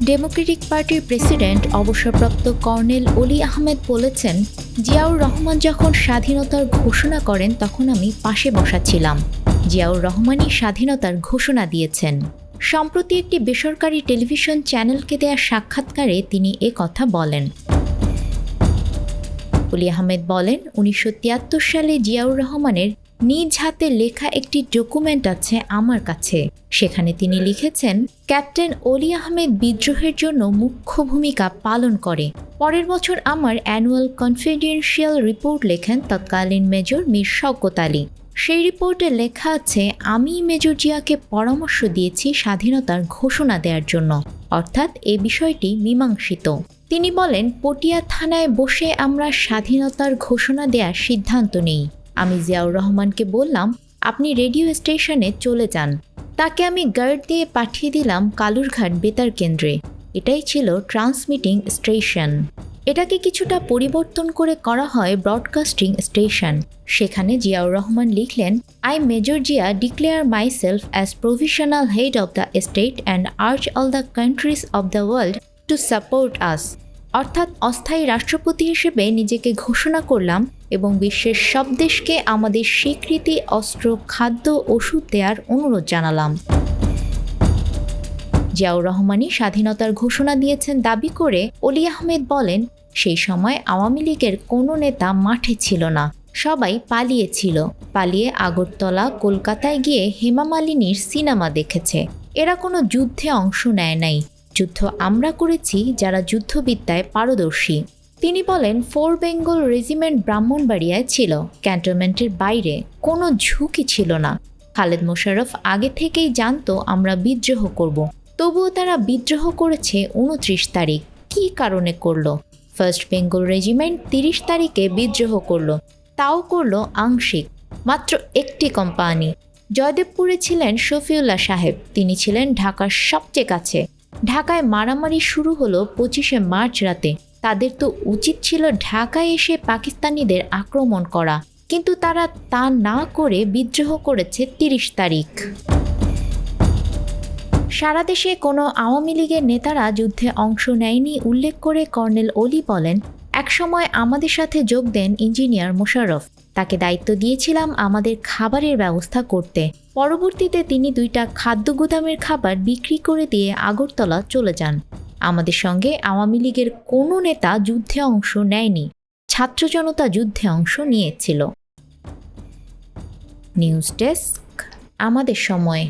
Democratic পার্টির president অবসরপ্রাপ্ত colonel অলি আহমেদ বলেছেন, জিয়াউর রহমান যখন স্বাধীনতার ঘোষণা করেন তখন আমি পাশে বসা ছিলাম। জিয়াউর রহমানই স্বাধীনতার ঘোষণা দিয়েছেন। সম্প্রতি একটি বেসরকারি টেলিভিশন চ্যানেলকে দেয়া সাক্ষাৎকারে তিনি কথা বলেন। অলি আহমেদ বলেন, 1973 সালে জিয়াউর রহমানের নিজ হাতে লেখা একটি ডকুমেন্ট আছে আমার কাছে। সেখানে তিনি লিখেছেন, ক্যাপ্টেন অলি আহমেদ বিদ্রোহের জন্য মুখ্য ভূমিকা পালন করে। পরের বছর আমার অ্যানুয়াল কনফিডেন্সিয়াল রিপোর্ট লেখেন তৎকালীন মেজর মীর শওকত আলী। সেই রিপোর্টে লেখা আছে, আমি মেজর জিয়াকে পরামর্শ দিয়েছি স্বাধীনতার ঘোষণা দেওয়ার জন্য, অর্থাৎ এ বিষয়টি মীমাংসিত। তিনি বলেন, পটিয়া থানায় বসে আমরা স্বাধীনতার ঘোষণা দেওয়ার সিদ্ধান্ত নেই। আমি জিয়াউর রহমানকে বললাম, আপনি রেডিও স্টেশনে চলে যান। তাকে আমি গার্ড দিয়ে পাঠিয়ে দিলাম কালুরঘাট বেতার কেন্দ্রে। এটাই ছিল ট্রান্সমিটিং স্টেশন। এটাকে কিছুটা পরিবর্তন করে করা হয় ব্রডকাস্টিং স্টেশন। সেখানে জিয়াউর রহমান লিখলেন, I major Zia declare myself as provisional head of the state and urge all the countries of the world to support us. অর্থাৎ অস্থায়ী রাষ্ট্রপতি হিসেবে নিজেকে ঘোষণা করলাম এবং বিশ্বের সব দেশকে আমাদের স্বীকৃতি, অস্ত্র, খাদ্য, ওষুধ দেওয়ার অনুরোধ জানালাম। জিয়াউর রহমানই স্বাধীনতার ঘোষণা দিয়েছেন দাবি করে অলি আহমেদ বলেন, সেই সময় আওয়ামী লীগের কোনো নেতা মাঠে ছিল না, সবাই পালিয়েছিল। পালিয়ে আগরতলা, কলকাতায় গিয়ে হেমা মালিনীর সিনেমা দেখেছে। এরা কোনো যুদ্ধে অংশ নেয় নাই। যুদ্ধ আমরা করেছি যারা যুদ্ধবিদ্যায় পারদর্শী। তিনি বলেন, 4 বেঙ্গল রেজিমেন্ট ব্রাহ্মণবাড়িয়ায় ছিল, ক্যান্টনমেন্টের বাইরে, কোনো ঝুঁকি ছিল না। খালেদ মোশাররফ আগে থেকেই জানতো আমরা বিদ্রোহ করব, তবুও তারা বিদ্রোহ করেছে 29 তারিখ। কী কারণে করলো? 1st বেঙ্গল রেজিমেন্ট 30 তারিখে বিদ্রোহ করলো, তাও করলো আংশিক, মাত্র একটি কোম্পানি। জয়দেবপুরে ছিলেন শফিউল্লাহ সাহেব, তিনি ছিলেন ঢাকার সবচেয়ে কাছে। ঢাকায় মারামারি শুরু হলো 25শে মার্চ রাতে। তাদের তো উচিত ছিল ঢাকায় এসে পাকিস্তানিদের আক্রমণ করা, কিন্তু তারা তা না করে বিদ্রোহ করেছে 30 তারিখ। সারা দেশে কোনো আওয়ামী লীগের নেতারা যুদ্ধে অংশ নেয়নি উল্লেখ করে কর্নেল অলি বলেন, একসময় আমাদের সাথে যোগ দেন ইঞ্জিনিয়ার মোশাররফ। তাকে দায়িত্ব দিয়েছিলাম আমাদের খাবারের ব্যবস্থা করতে। পরবর্তীতে তিনি 2টা খাদ্য গুদামের খাবার বিক্রি করে দিয়ে আগরতলা চলে যান। আমাদের সঙ্গে আওয়ামী লীগের কোনো নেতা যুদ্ধে অংশ নেয়নি, ছাত্র জনতা যুদ্ধে অংশ নিয়েছিল। নিউজ ডেস্ক, আমাদের সময়।